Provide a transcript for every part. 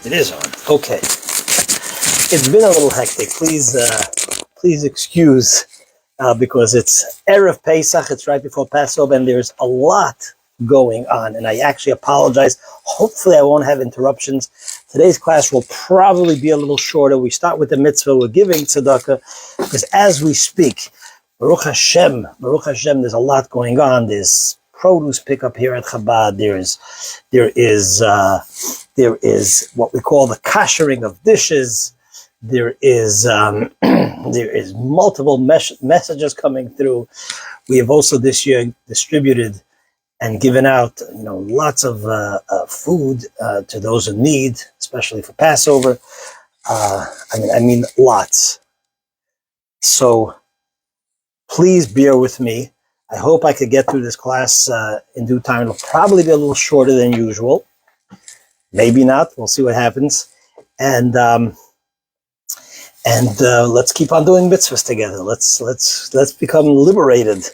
It is on. Okay. It's been a little hectic. Please excuse, because it's Erev Pesach. It's right before Passover, and there's a lot going on. And I actually apologize. Hopefully, I won't have interruptions. Today's class will probably be a little shorter. We start with the mitzvah. We're giving tzedakah because as we speak, Baruch Hashem, there's a lot going on. There's produce pickup here at Chabad. There is what we call the koshering of dishes. There is multiple messages coming through. We have also this year distributed and given out, lots of food to those in need, especially for Passover. I mean lots. So please bear with me. I hope I could get through this class in due time. It'll probably be a little shorter than usual. Maybe not. We'll see what happens. And let's keep on doing mitzvahs together. Let's become liberated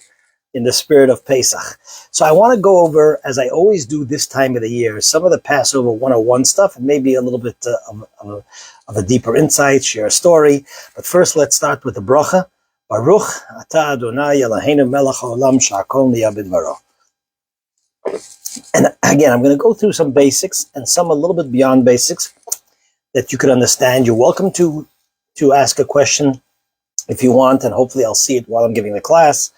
in the spirit of Pesach. So I want to go over, as I always do this time of the year, some of the Passover 101 stuff, and maybe a little bit of a deeper insight, share a story. But first, let's start with the bracha. Baruch atah Adonai Eloheinu melech haolam she'akol niyeh b'dvaro. And again, I'm going to go through some basics and some a little bit beyond basics that you could understand. You're welcome to ask a question if you want, and hopefully I'll see it while I'm giving the class.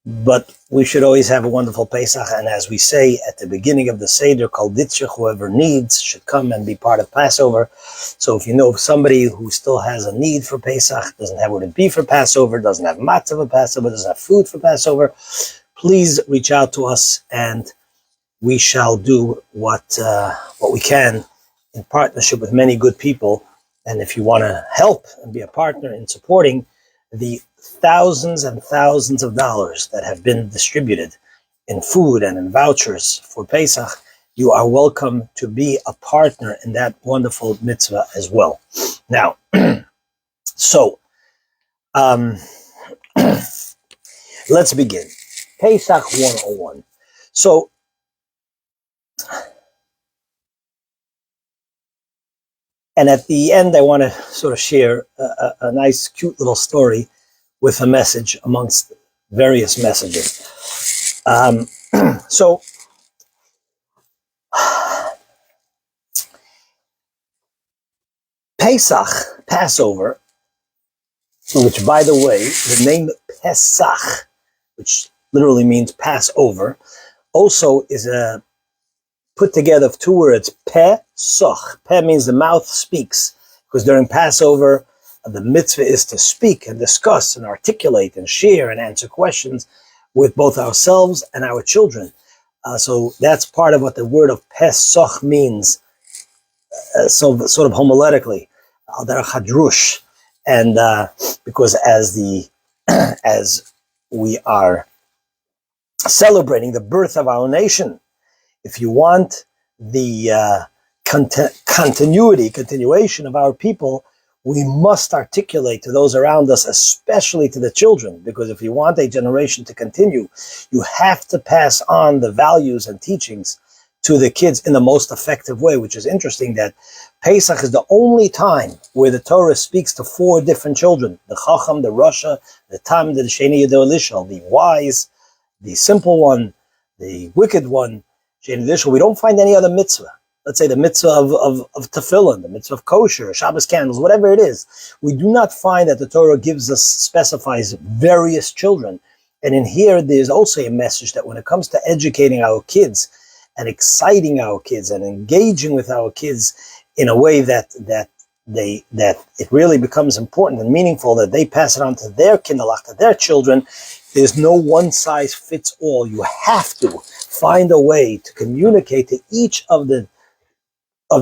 But we should always have a wonderful Pesach, and as we say at the beginning of the Seder, Kol Ditzrich, whoever needs should come and be part of Passover. So if you know of somebody who still has a need for Pesach, doesn't have what it be for Passover, doesn't have matzah for Passover, doesn't have food for Passover, please reach out to us, and we shall do what we can in partnership with many good people. And if you want to help and be a partner in supporting the thousands and thousands of dollars that have been distributed in food and in vouchers for Pesach, you are welcome to be a partner in that wonderful mitzvah as well. Now, so let's begin. Pesach 101. So, and at the end, I want to sort of share a nice, cute little story with a message amongst various messages. So, Pesach, Passover, which, by the way, the name Pesach, which literally means Passover, also is put together of two words, Pesach. Pe means the mouth speaks, because during Passover, the mitzvah is to speak and discuss and articulate and share and answer questions with both ourselves and our children. So that's part of what the word of Pesach means, so sort of homiletically, al derech hadrush. And because as we are celebrating the birth of our nation, if you want the continuation of our people, we must articulate to those around us, especially to the children, because if you want a generation to continue, you have to pass on the values and teachings to the kids in the most effective way, which is interesting that Pesach is the only time where the Torah speaks to four different children: the Chacham, the Rasha, the Tam, the Sheni Yodel Lishal, the wise, the simple one, the wicked one. We don't find any other mitzvah. Let's say the mitzvah of tefillin, the mitzvah of kosher, Shabbos candles, whatever it is. We do not find that the Torah specifies various children. And in here, there's also a message that when it comes to educating our kids and exciting our kids and engaging with our kids in a way that it really becomes important and meaningful, that they pass it on to their kinderlach, to their children, there's no one size fits all. You have to find a way to communicate to each of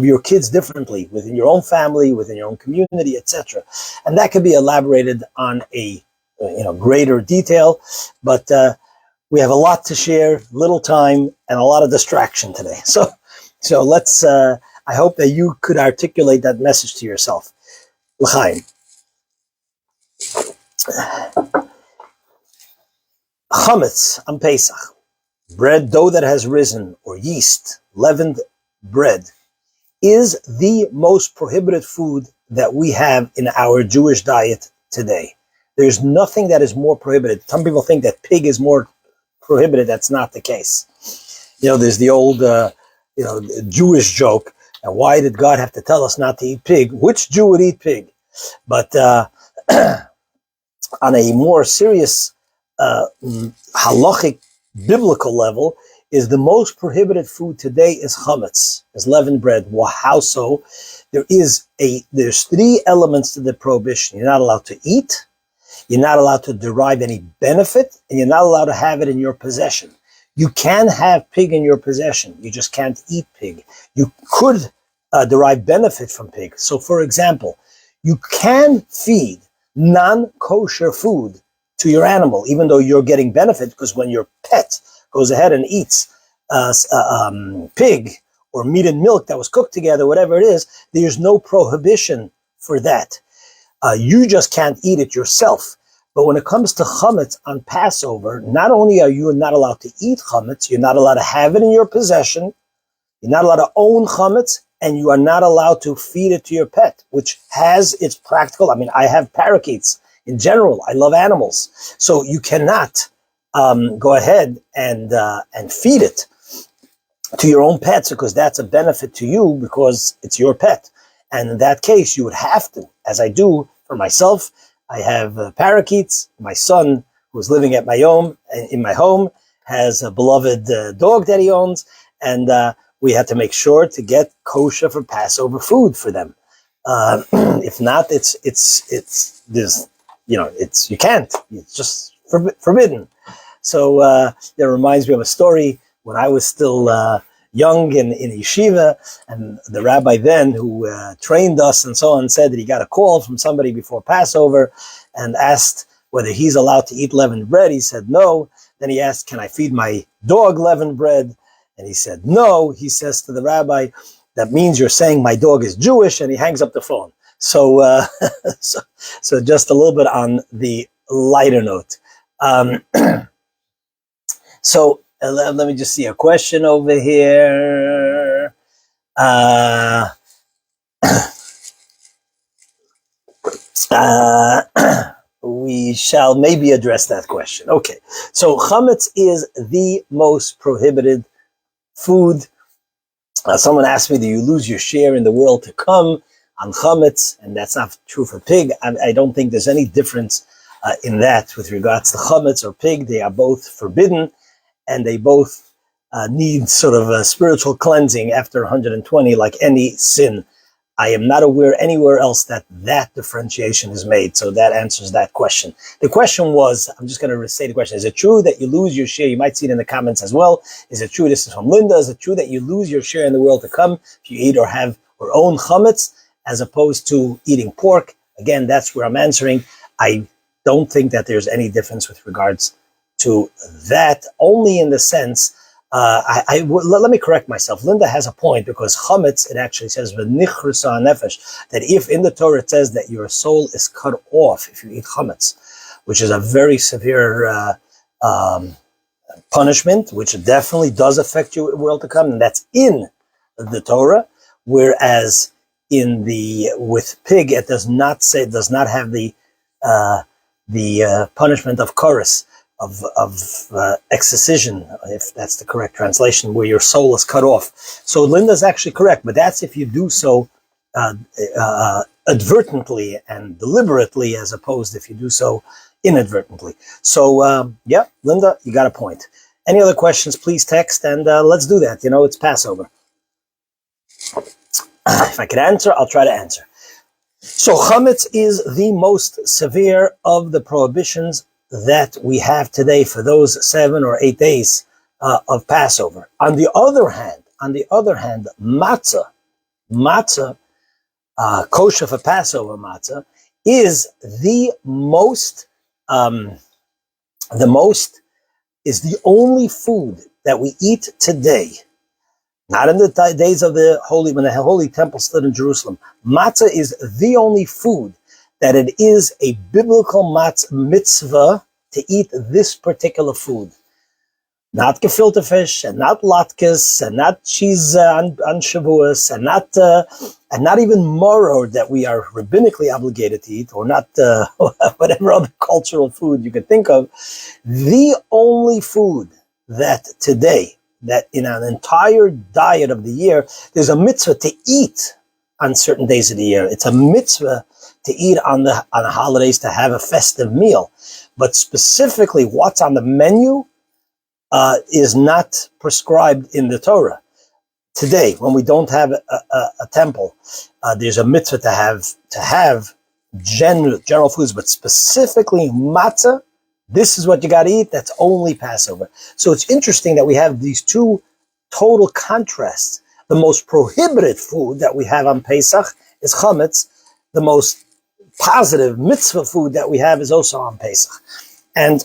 your kids differently within your own family, within your own community, etc. And that can be elaborated on a greater detail, but we have a lot to share, little time, and a lot of distraction today. So let's. I hope that you could articulate that message to yourself. L'chaim. Chametz on Pesach, bread, dough that has risen, or yeast, leavened bread, is the most prohibited food that we have in our Jewish diet today. There's nothing that is more prohibited. Some people think that pig is more prohibited. That's not the case. There's the old, Jewish joke. And why did God have to tell us not to eat pig? Which Jew would eat pig? But on a more serious halachic biblical level, is the most prohibited food today is chametz, is leavened bread. How so? There's three elements to the prohibition. You're not allowed to eat, you're not allowed to derive any benefit, and you're not allowed to have it in your possession. You can have pig in your possession, you just can't eat pig. You could derive benefit from pig. So for example, you can feed non-kosher food to your animal, even though you're getting benefit, because when your pet goes ahead and eats pig or meat and milk that was cooked together, whatever it is, there's no prohibition for that. You just can't eat it yourself. But when it comes to chametz on Passover, not only are you not allowed to eat chametz, you're not allowed to have it in your possession, you're not allowed to own chametz, and you are not allowed to feed it to your pet, which has its practical. I have parakeets. In general, I love animals. So you cannot go ahead and feed it to your own pets, because that's a benefit to you because it's your pet. And in that case, you would have to, as I do for myself. I have parakeets. My son, who's living at in my home, has a beloved dog that he owns, and we had to make sure to get kosher for Passover food for them. If not, you can't. It's just forbidden. So that reminds me of a story when I was still young in yeshiva, and the rabbi then who trained us and so on said that he got a call from somebody before Passover and asked whether he's allowed to eat leavened bread. He said no. Then he asked, can I feed my dog leavened bread? And he said no. He says to the rabbi, that means you're saying my dog is Jewish, and he hangs up the phone. So so just a little bit on the lighter note. So let me just see a question over here. We shall maybe address that question. Okay, so chametz is the most prohibited food. Someone asked me, do you lose your share in the world to come on chametz? And that's not true for pig. I don't think there's any difference in that with regards to chametz or pig. They are both forbidden, and they both need sort of a spiritual cleansing after 120, like any sin. I am not aware anywhere else that differentiation is made. So that answers that question. The question was, I'm just going to restate the question. Is it true that you lose your share? You might see it in the comments as well. Is it true? This is from Linda. Is it true that you lose your share in the world to come if you eat or have or own chametz as opposed to eating pork? Again, that's where I'm answering. I don't think that there's any difference with regards to that, only in the sense, let me correct myself. Linda has a point, because chametz, it actually says v'nichrisa nefesh, that if in the Torah it says that your soul is cut off if you eat chametz, which is a very severe punishment, which definitely does affect your world to come, and that's in the Torah. Whereas with pig, it does not have the punishment of chorus, of excision, if that's the correct translation, where your soul is cut off. So Linda's actually correct, but that's if you do so advertently and deliberately, as opposed if you do so inadvertently. So yeah, Linda, you got a point. Any other questions, please text, and let's do that. It's Passover. If I could answer, I'll try to answer. So chametz is the most severe of the prohibitions that we have today for those 7 or 8 days of Passover. On the other hand, matzah, kosher for Passover matzah, is the only food that we eat today. Not in the days of when the Holy Temple stood in Jerusalem. Matzah is the only food that it is a biblical mitzvah to eat this particular food. not gefilte fish, and not latkes, and not cheese on Shavuos, and not even maror that we are rabbinically obligated to eat, or not whatever other cultural food you could think of. The only food that today, that in an entire diet of the year, there's a mitzvah to eat on certain days of the year. It's a mitzvah to eat on the holidays, to have a festive meal. But specifically, what's on the menu is not prescribed in the Torah. Today, when we don't have a temple, there's a mitzvah to have general foods, but specifically matzah. This is what you got to eat. That's only Passover. So it's interesting that we have these two total contrasts. The most prohibited food that we have on Pesach is chametz. The most positive mitzvah food that we have is also on Pesach. And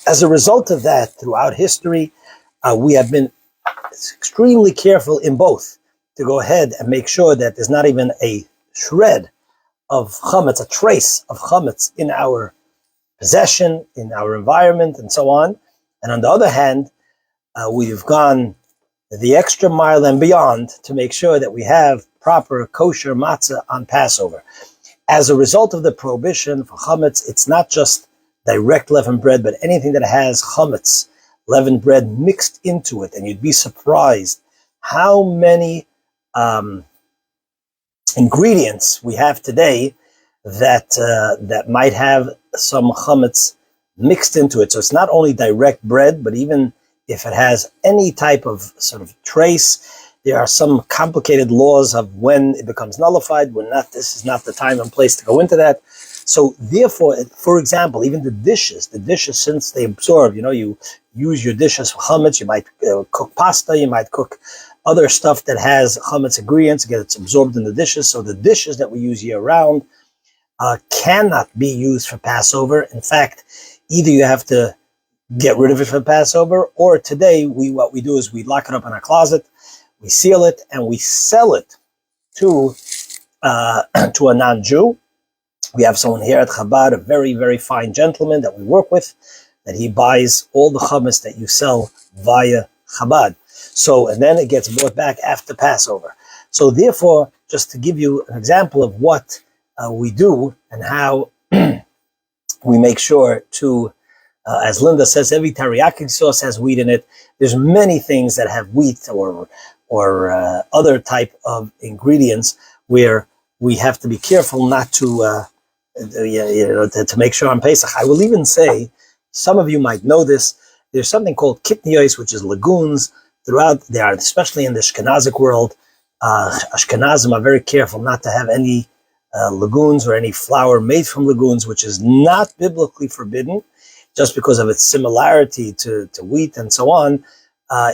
as a result of that, throughout history, we have been extremely careful in both to go ahead and make sure that there's not even a shred of chametz, a trace of chametz in our possession, in our environment, and so on. And on the other hand, we've gone the extra mile and beyond to make sure that we have proper kosher matzah on Passover. As a result of the prohibition for chametz, it's not just direct leavened bread, but anything that has chametz, leavened bread mixed into it. And you'd be surprised how many ingredients we have today that might have some chametz mixed into it. So it's not only direct bread, but even if it has any type of sort of trace, there are some complicated laws of when it becomes nullified, when not. This is not the time and place to go into that. So therefore, for example, even the dishes, since they absorb, you use your dishes for chametz, you might cook pasta, you might cook other stuff that has chametz ingredients, gets absorbed in the dishes. So the dishes that we use year round cannot be used for Passover. In fact, either you have to get rid of it for Passover, or today what we do is we lock it up in our closet, we seal it, and we sell it to a non-Jew. We have someone here at Chabad, a very, very fine gentleman that we work with, that he buys all the chametz that you sell via Chabad. So, and then it gets brought back after Passover. So therefore, just to give you an example of what we do and how we make sure to, as Linda says, every teriyaki sauce has wheat in it. There's many things that have wheat or other type of ingredients where we have to be careful not to make sure on Pesach. I will even say, some of you might know this, there's something called kitniyos, which is lagoons throughout there, especially in the Ashkenazic world. Ashkenazim are very careful not to have any lagoons or any flour made from lagoons, which is not biblically forbidden, just because of its similarity to wheat and so on.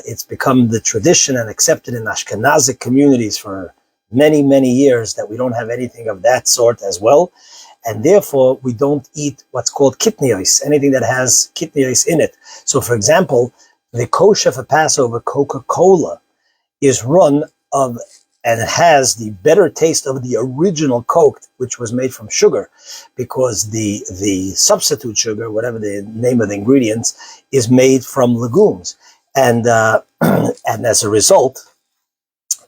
It's become the tradition and accepted in Ashkenazic communities for many, many years that we don't have anything of that sort as well. And therefore, we don't eat what's called kitniyos, anything that has kitniyos in it. So, for example, the kosher for Passover Coca-Cola is run of, and it has the better taste of the original Coke, which was made from sugar, because the substitute sugar, whatever the name of the ingredients, is made from legumes. And and as a result,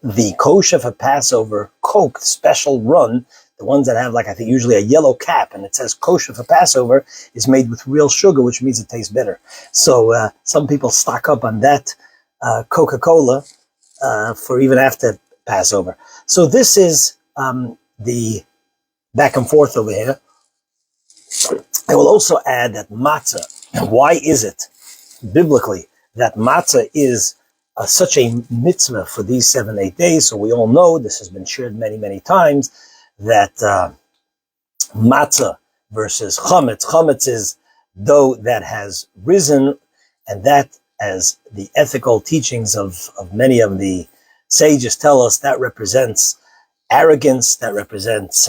the kosher for Passover Coke special run, the ones that have, like, I think usually a yellow cap and it says kosher for Passover, is made with real sugar, which means it tastes better. So some people stock up on that Coca-Cola for even after Passover. So this is the back and forth over here. I will also add that matzah. Why is it biblically that matzah is such a mitzvah for these 7-8 days? So we all know, this has been shared many, many times, that matzah versus chametz. Chametz is dough that has risen, and that, as the ethical teachings of many of the sages tell us, that represents arrogance, that represents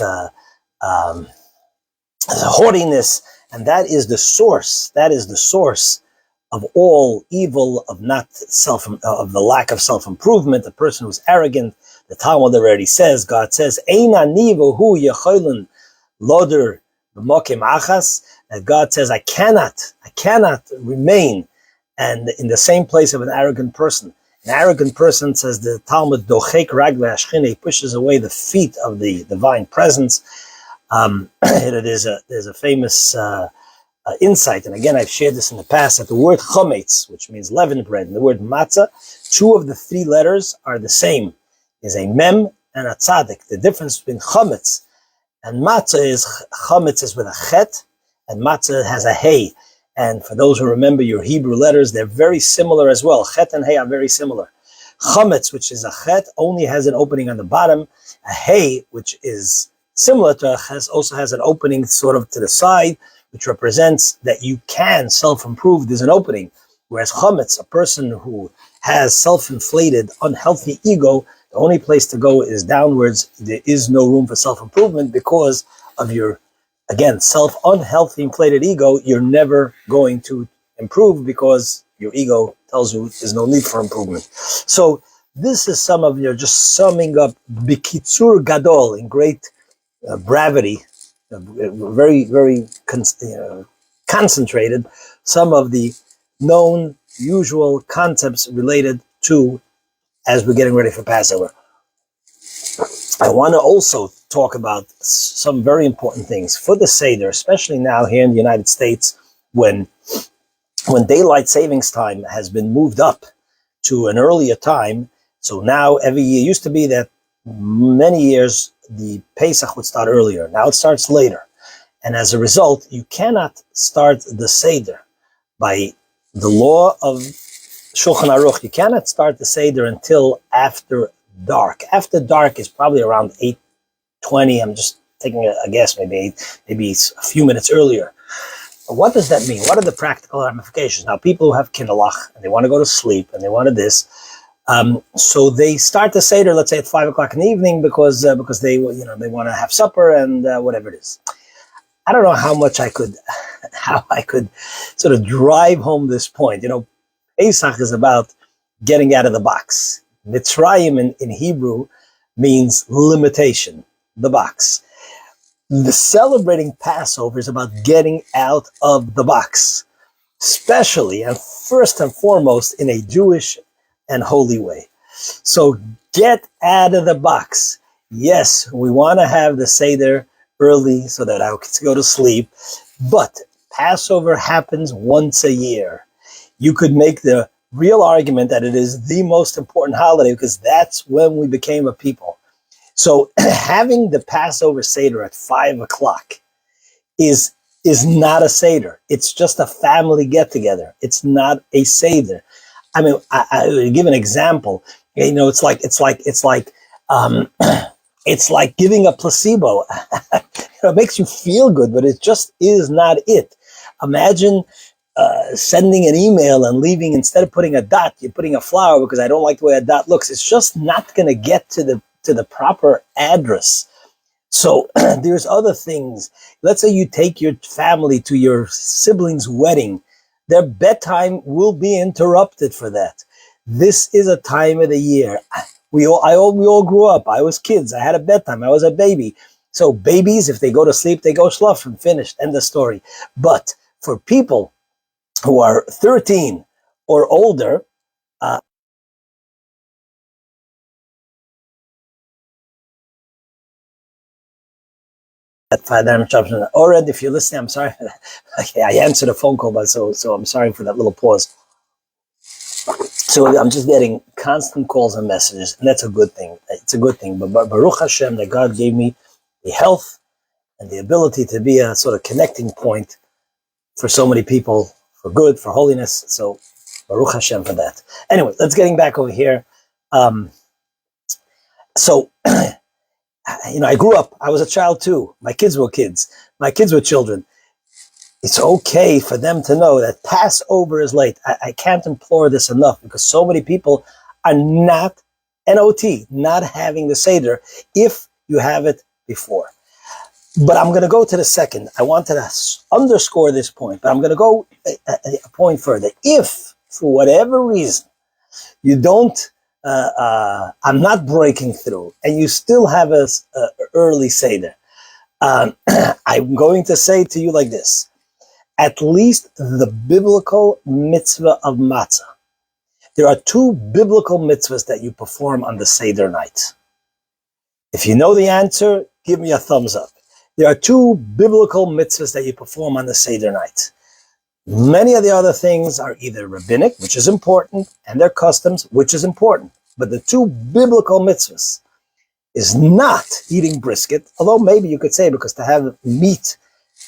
haughtiness, and that is the source of all evil, of of the lack of self-improvement. The person who's arrogant, the Talmud already says, God says, Eina nivo hu yecholen loder b'mokim achas, that God says, I cannot remain and in the same place of an arrogant person. An arrogant person, says the Talmud, dochek ragle hashchina, pushes away the feet of the divine presence. There's a famous insight, and again I've shared this in the past, that the word chometz, which means leavened bread, and the word matzah, two of the three letters are the same. Is a mem and a tzaddik. The difference between chometz and matzah is chometz is with a chet, and matzah has a hey. And for those who remember your Hebrew letters, they're very similar as well. Chet and hey are very similar. Chometz, which is a chet, only has an opening on the bottom. A hey, which is similar to a chet, also has an opening sort of to the side, which represents that you can self-improve. There's an opening. Whereas chometz, a person who has self-inflated, unhealthy ego, the only place to go is downwards. There is no room for self-improvement because of your, again, unhealthy, inflated ego. You're never going to improve because your ego tells you there's no need for improvement. So this is some of your, just summing up, bikitzur gadol, in great brevity, very, very concentrated, some of the known, usual concepts related to, as we're getting ready for Passover. I want to also talk about some very important things for the Seder, especially now here in the United States, when daylight savings time has been moved up to an earlier time. So now every year, used to be that many years the Pesach would start earlier. Now it starts later. And as a result, you cannot start the Seder by the law of Shulchan Aruch. You cannot start the Seder until after dark. After dark is probably around 8:20. I'm just taking a guess, maybe a few minutes earlier. But what does that mean? What are the practical ramifications? Now, people who have kinderlach and they want to go to sleep and they want to this, so they start the Seder, let's say at 5 o'clock in the evening, because they want to have supper and whatever it is. I don't know how I could sort of drive home this point. Pesach is about getting out of the box. Mitzrayim in Hebrew means limitation, the box. The celebrating Passover is about getting out of the box, especially and first and foremost in a Jewish and holy way. So get out of the box. Yes, we want to have the Seder early so that I can go to sleep, but Passover happens once a year. You could make the real argument that it is the most important holiday because that's when we became a people. So having the Passover Seder at 5 o'clock is not a Seder. It's just a family get-together. It's not a Seder. I mean, I give an example. It's like giving a placebo. It makes you feel good, but it just is not it. Imagine sending an email and leaving, instead of putting a dot, you're putting a flower because I don't like the way a dot looks. It's just not going to get to the proper address. So there's other things. Let's say you take your family to your sibling's wedding. Their bedtime will be interrupted for that. This is a time of the year. We all grew up. I was kids. I had a bedtime. I was a baby. So babies, if they go to sleep, they go slough and finished. End of story. But for people who are 13 or older, Ored, if you're listening, I'm sorry. Okay, I answered a phone call, but so I'm sorry for that little pause. So I'm just getting constant calls and messages, and that's a good thing. It's a good thing. But Baruch Hashem, that God gave me the health and the ability to be a sort of connecting point for so many people, for good, for holiness. So Baruch Hashem for that. Anyway, let's getting back over here. I grew up. I was a child too. My kids were kids. My kids were children. It's okay for them to know that Passover is late. I can't implore this enough because so many people are not, N-O-T, not having the Seder if you have it before. But I'm going to go to the second. I wanted to underscore this point, but I'm going to go a point further. If, for whatever reason, you don't, I'm not breaking through, and you still have a early Seder, I'm going to say to you like this. at least the biblical mitzvah of matzah. There are two biblical mitzvahs that you perform on the Seder night. If you know the answer, give me a thumbs up. There are two biblical mitzvahs that you perform on the Seder night. Many of the other things are either rabbinic, which is important, and their customs, which is important. But the two biblical mitzvahs is not eating brisket, although maybe you could say because to have meat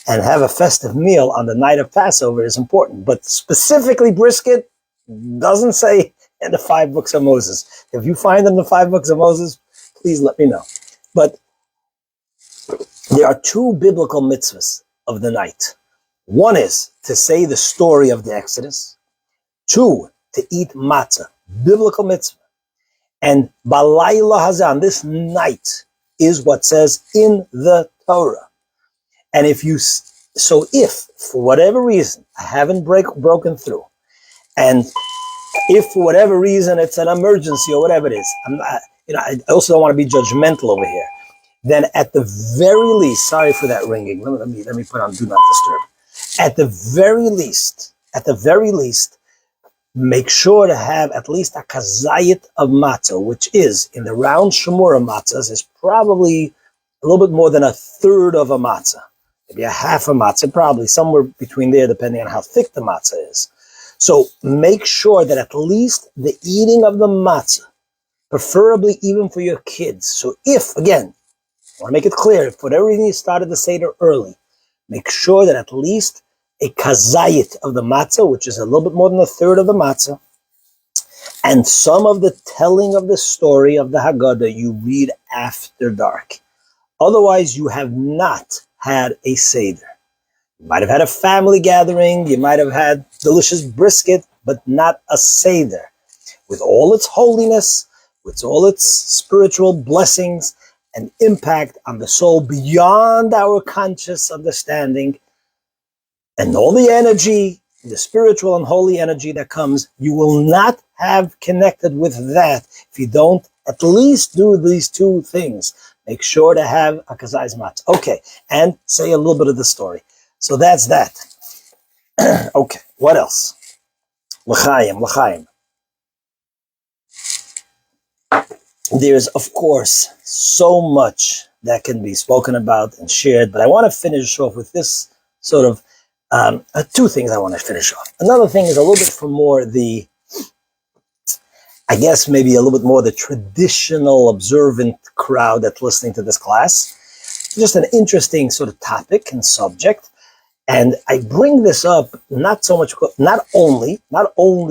and have a festive meal on the night of Passover is important. But specifically brisket doesn't say in the 5 books of Moses. If you find in the 5 books of Moses, please let me know. But there are two biblical mitzvahs of the night. One is to say the story of the Exodus. 2, to eat matzah, biblical mitzvah. And balayla hazeh, on this night, is what says in the Torah. And if for whatever reason I haven't broken through, and if for whatever reason it's an emergency or whatever it is, I also don't want to be judgmental over here. Then at the very least, sorry for that ringing. Let me put on do not disturb. At the very least, make sure to have at least a kazayit of matzah, which is in the round shemura matzahs is probably a little bit more than a third of a matzah, maybe a half a matzah, probably somewhere between there, depending on how thick the matzah is. So make sure that at least the eating of the matzah, preferably even for your kids. So if, again, I want to make it clear, if for whatever reason you started the Seder early, make sure that at least a kazayit of the matzah, which is a little bit more than a third of the matzah, and some of the telling of the story of the Haggadah you read after dark. Otherwise, you have not had a Seder. You might have had a family gathering, you might have had delicious brisket, but not a Seder. With all its holiness, with all its spiritual blessings and impact on the soul beyond our conscious understanding, and all the energy, the spiritual and holy energy that comes, you will not have connected with that if you don't at least do these two things. Make sure to have a kazayis matzah. Okay, and say a little bit of the story. So that's that. Okay, what else? L'chaim. There's, of course, so much that can be spoken about and shared, but I want to finish off with this sort of two things I want to finish off. Another thing is a little bit for more the, I guess maybe a little bit more the traditional observant crowd that's listening to this class. Just an interesting sort of topic and subject. And I bring this up not only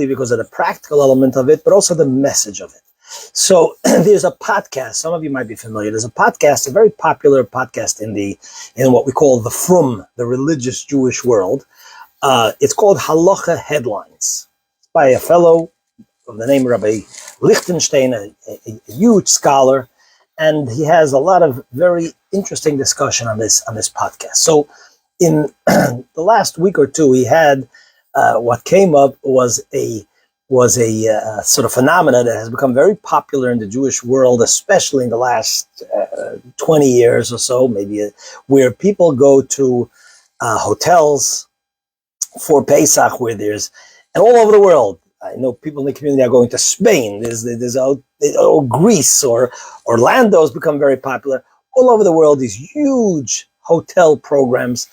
because of the practical element of it, but also the message of it. So there's a podcast, some of you might be familiar. There's a podcast, a very popular podcast in what we call the Frum, the religious Jewish world. It's called Halacha Headlines. It's by a fellow of the name of Rabbi Lichtenstein, a huge scholar, and he has a lot of very interesting discussion on this podcast. So in the last week or two, he had what came up was a sort of phenomena that has become very popular in the Jewish world, especially in the last 20 years or so, maybe, where people go to hotels for Pesach, and all over the world. I know people in the community are going to Spain. There's Greece or Orlando has become very popular. All over the world, these huge hotel programs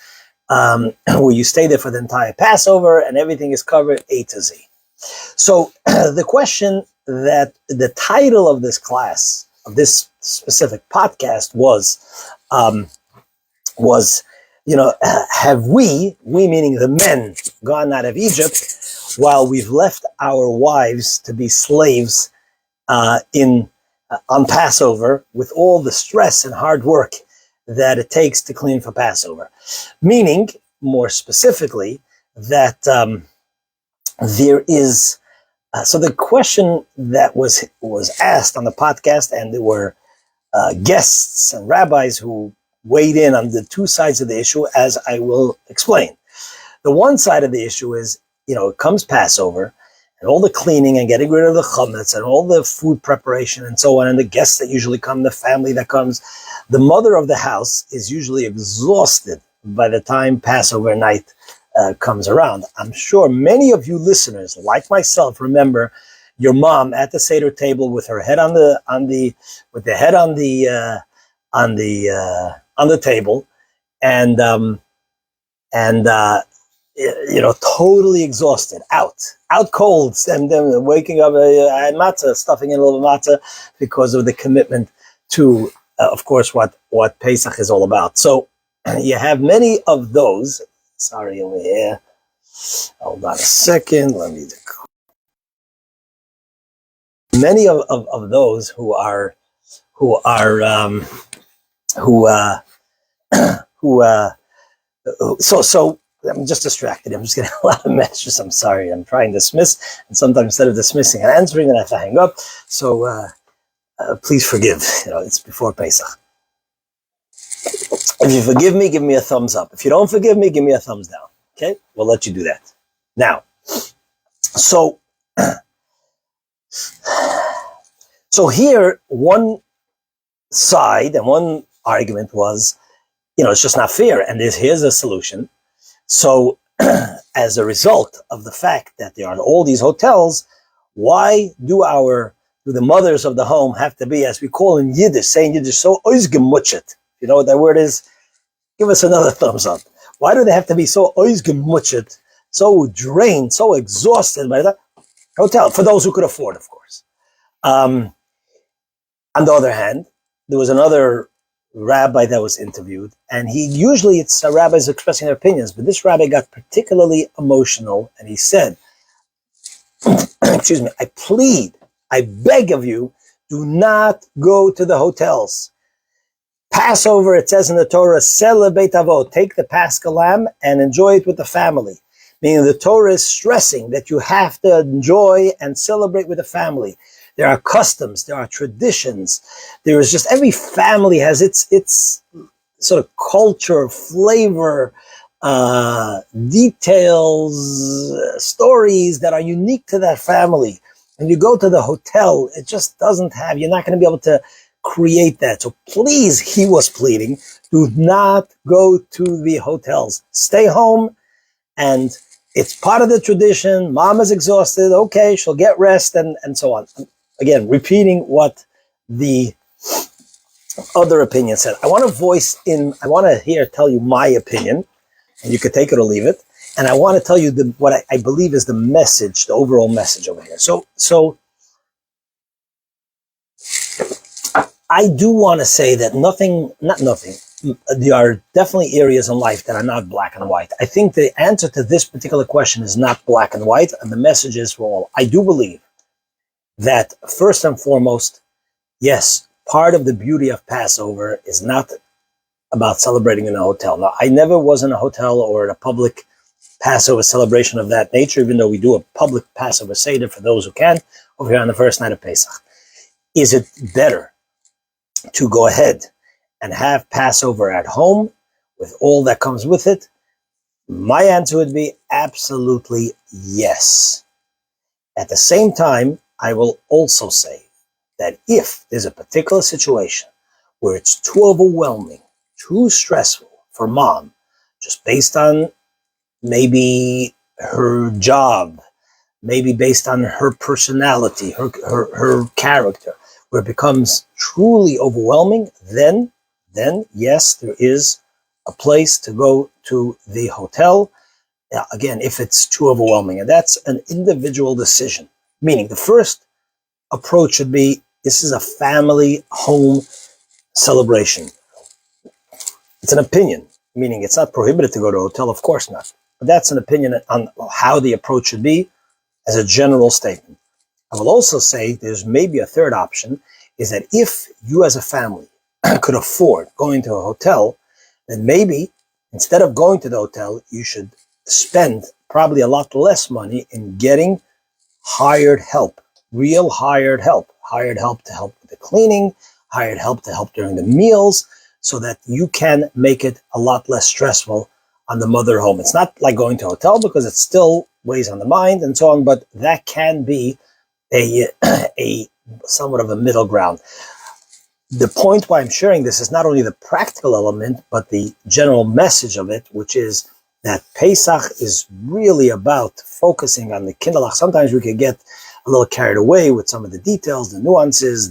where you stay there for the entire Passover and everything is covered A to Z. So the question that the title of this class, of this specific podcast was, have we meaning the men, gone out of Egypt while we've left our wives to be slaves on Passover with all the stress and hard work that it takes to clean for Passover? Meaning, more specifically, that there is, so the question that was asked on the podcast, and there were guests and rabbis who weighed in on the two sides of the issue, as I will explain. The one side of the issue is, it comes Passover, and all the cleaning and getting rid of the chametz and all the food preparation and so on, and the guests that usually come, the family that comes, the mother of the house is usually exhausted by the time Passover night comes around. I'm sure many of you listeners, like myself, remember your mom at the Seder table with her head on the table, and totally exhausted, out cold, and then waking up. I had matzah, stuffing in a little matzah because of the commitment to, of course, what Pesach is all about. So you have many of those. Sorry, over here. Hold on a second. Let me. Many of those who are who so I'm just distracted. I'm just getting a lot of messages. I'm sorry. I'm trying to dismiss, and sometimes instead of dismissing and answering, then I have to hang up. So please forgive. It's before Pesach. If you forgive me, give me a thumbs up. If you don't forgive me, give me a thumbs down. Okay? We'll let you do that. Now, so here, one side and one argument was, it's just not fair. And here's a solution. So as a result of the fact that there are all these hotels, why do the mothers of the home have to be, as we call in Yiddish, saying Yiddish, so oizgemutzet? You know what that word is? Give us another thumbs up. Why do they have to be so oizgemutzet, so drained, so exhausted by that hotel? For those who could afford, of course. On the other hand, there was another rabbi that was interviewed, and usually it's rabbis expressing their opinions, but this rabbi got particularly emotional, and he said, excuse me, I beg of you, do not go to the hotels. Passover, it says in the Torah, Sela Beit Avot, take the Paschal lamb and enjoy it with the family. Meaning the Torah is stressing that you have to enjoy and celebrate with the family. There are customs, there are traditions. There is just, every family has its sort of culture, flavor, details, stories that are unique to that family. When you go to the hotel, it just doesn't have, you're not going to be able to create that. So please, he was pleading, do not go to the hotels. Stay home, and it's part of the tradition. Mom is exhausted. Okay, she'll get rest, and so on. Again, repeating what the other opinion said. I want to tell you my opinion, and you could take it or leave it. And I want to tell you what I believe is the message, the overall message over here. So I do want to say that there are definitely areas in life that are not black and white. I think the answer to this particular question is not black and white, and the message is for all. I do believe that first and foremost, yes, part of the beauty of Passover is not about celebrating in a hotel. Now, I never was in a hotel or at a public Passover celebration of that nature, even though we do a public Passover Seder for those who can over here on the first night of Pesach. Is it better to go ahead and have Passover at home with all that comes with it? My answer would be absolutely yes. At the same time, I will also say that if there's a particular situation where it's too overwhelming, too stressful for mom, just based on maybe her job, maybe based on her personality, her character, where it becomes truly overwhelming, then yes, there is a place to go to the hotel. Again, if it's too overwhelming, and that's an individual decision. Meaning the first approach should be, this is a family home celebration. It's an opinion, meaning it's not prohibited to go to a hotel, of course not. But that's an opinion on how the approach should be as a general statement. I will also say there's maybe a third option, is that if you as a family could afford going to a hotel, then maybe instead of going to the hotel, you should spend probably a lot less money in getting hired help, real hired help to help with the cleaning, hired help to help during the meals, so that you can make it a lot less stressful on the mother home. It's not like going to a hotel because it still weighs on the mind and so on, but that can be a somewhat of a middle ground. The point why I'm sharing this is not only the practical element, but the general message of it, which is that Pesach is really about focusing on the Kinderlach. Sometimes we can get a little carried away with some of the details, the nuances,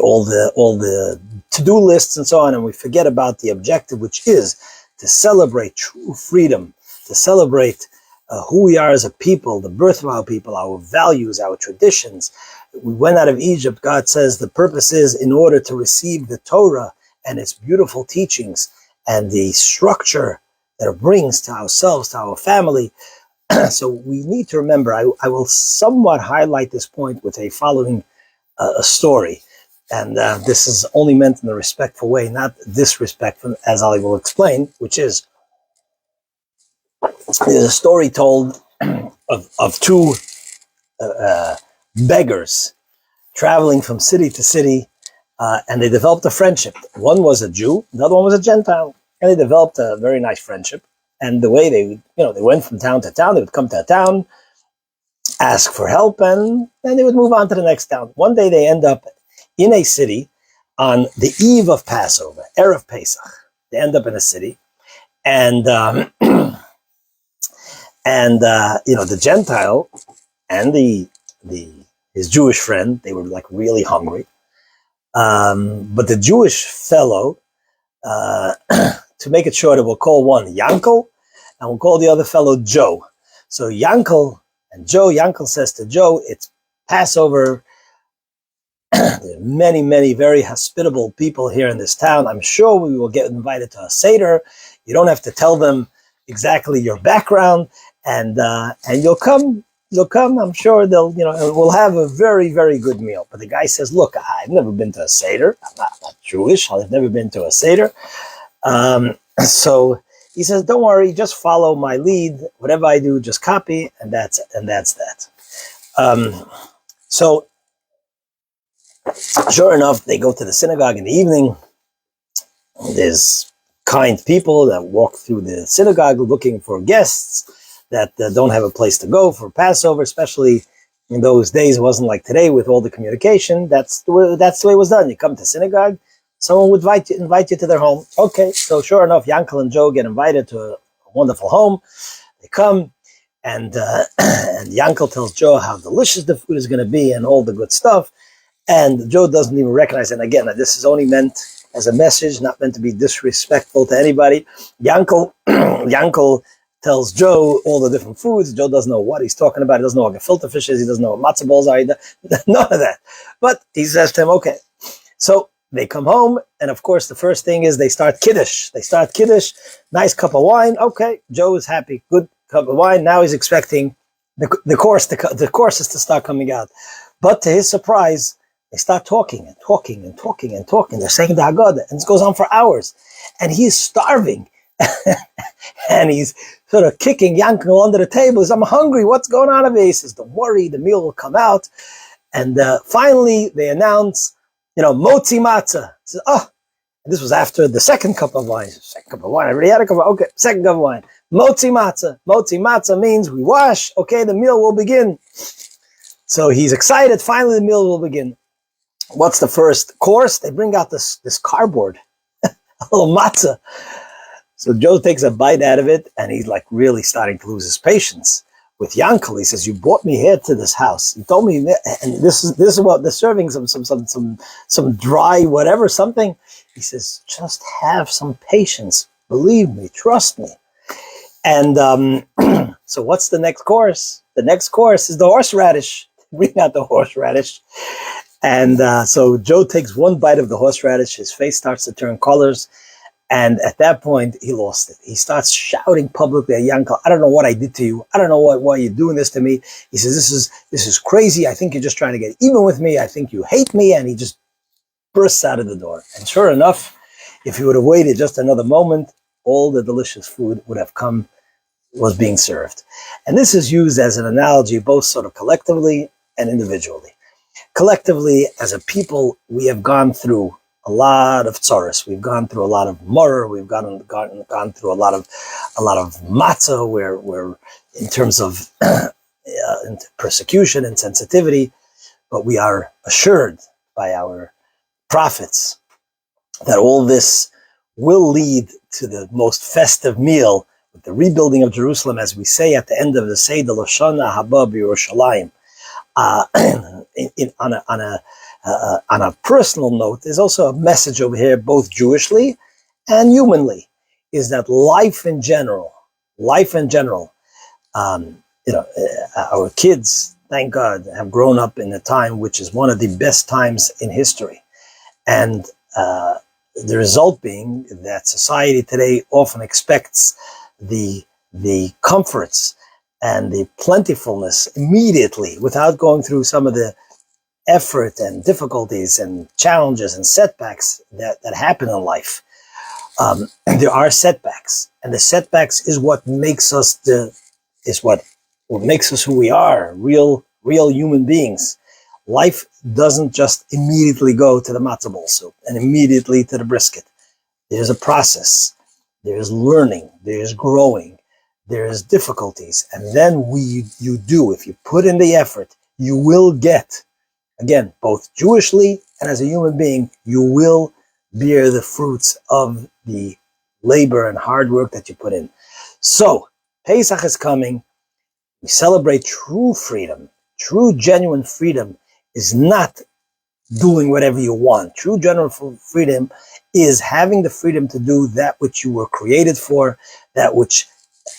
all the to-do lists and so on, and we forget about the objective, which is to celebrate true freedom, to celebrate who we are as a people, the birth of our people, our values, our traditions. We went out of Egypt, God says the purpose is in order to receive the Torah and its beautiful teachings and the structure that it brings to ourselves, to our family. So we need to remember, I will somewhat highlight this point with a following a story. And this is only meant in a respectful way, not disrespectful, as I will explain, which is, there's a story told of two beggars traveling from city to city, and they developed a friendship. One was a Jew, the other one was a Gentile, and they developed a very nice friendship. And the way they went from town to town, they would come to a town, ask for help, and then they would move on to the next town. One day they end up in a city on the eve of Passover, Erev Pesach. They end up in a city, and the Gentile and his Jewish friend, they were like really hungry. But the Jewish fellow, to make it shorter, we'll call one Yankel, and we'll call the other fellow Joe. So Yankel and Joe, Yankel says to Joe, it's Passover. There are many, many very hospitable people here in this town. I'm sure we will get invited to a Seder. You don't have to tell them exactly your background, and you'll come. You'll come. I'm sure they'll, and we'll have a very, very good meal. But the guy says, look, I've never been to a Seder. I'm not Jewish. I've never been to a Seder. So he says, don't worry, just follow my lead. Whatever I do, just copy, and that's it. And that's that. So sure enough, they go to the synagogue in the evening. There's kind people that walk through the synagogue looking for guests that don't have a place to go for Passover, especially in those days. It wasn't like today with all the communication. That's the way it was done. You come to synagogue, someone would invite you to their home. Okay, so sure enough, Yankel and Joe get invited to a wonderful home. They come, and Yankel tells Joe how delicious the food is going to be and all the good stuff. And Joe doesn't even recognize it. And again, this is only meant as a message, not meant to be disrespectful to anybody. Yankel tells Joe all the different foods. Joe doesn't know what he's talking about. He doesn't know what gefilte fish is. He doesn't know what matzo balls are. None of that. But he says to him, okay. So they come home, and of course, the first thing is they start Kiddush. Nice cup of wine. Okay, Joe is happy. Good cup of wine. Now he's expecting the courses to start coming out. But to his surprise, they start talking. They're saying the Haggadah, and it goes on for hours. And he's starving. And he's sort of kicking Yankel under the table. He says, I'm hungry. What's going on over here? He says, don't worry, the meal will come out. And finally, they announce, motzi matzah. He says, and this was after the second cup of wine. Second cup of wine. I already had a cup of wine. Okay, second cup of wine. Motzi matzah. Motzi matzah means we wash. Okay, the meal will begin. So he's excited. Finally, the meal will begin. What's the first course? They bring out this cardboard, a little matzah. So Joe takes a bite out of it, and he's like really starting to lose his patience with Yankel. He says, "You brought me here to this house. You told me, and this is what they're serving some dry whatever something." He says, "Just have some patience. Believe me, trust me." And so, what's the next course? The next course is the horseradish. Bring out the horseradish. And so Joe takes one bite of the horseradish. His face starts to turn colors. And at that point, he lost it. He starts shouting publicly at Yankel, "I don't know what I did to you. I don't know why you're doing this to me." He says, this is crazy. I think you're just trying to get even with me. I think you hate me." And he just bursts out of the door. And sure enough, if he would have waited just another moment, all the delicious food would have was being served. And this is used as an analogy, both sort of collectively and individually. Collectively, as a people, we have gone through a lot of tzoros. We've gone through a lot of moror. We've gone through a lot of matzah, where in terms of persecution and sensitivity. But we are assured by our prophets that all this will lead to the most festive meal with the rebuilding of Jerusalem, as we say at the end of the Seder Loshana Haba B'Yerushalayim. On a personal note, there's also a message over here, both Jewishly and humanly, is that life in general, our kids, thank God, have grown up in a time which is one of the best times in history. And the result being that society today often expects the comforts and the plentifulness immediately without going through some of the effort and difficulties and challenges and setbacks that happen in life. There are setbacks, and the setbacks is what makes us what makes us who we are, real human beings. Life doesn't just immediately go to the matzo ball soup and immediately to the brisket. There's a process. There's learning. There's growing. There's difficulties. And then you do, if you put in the effort, you will get, again, both Jewishly and as a human being, you will bear the fruits of the labor and hard work that you put in. So, Pesach is coming. We celebrate true freedom. True, genuine freedom is not doing whatever you want. True, genuine freedom is having the freedom to do that which you were created for, that which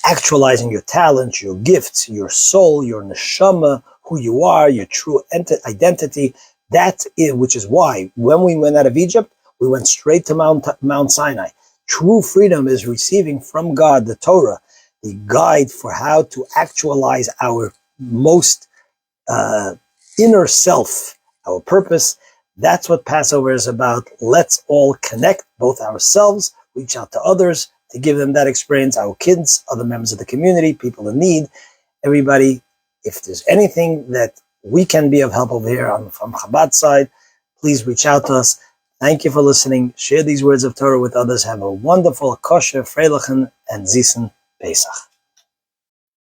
actualizing your talents, your gifts, your soul, your neshama, who you are, your true identity. That is, which is why when we went out of Egypt, we went straight to Mount Sinai. True freedom is receiving from God the Torah, the guide for how to actualize our most inner self, our purpose. That's what Passover is about. Let's all connect, both ourselves, reach out to others to give them that experience, our kids, other members of the community, people in need, everybody. If there's anything that we can be of help over here from Chabad side, please reach out to us. Thank you for listening. Share these words of Torah with others. Have a wonderful kosher, freilichen, and zisen Pesach.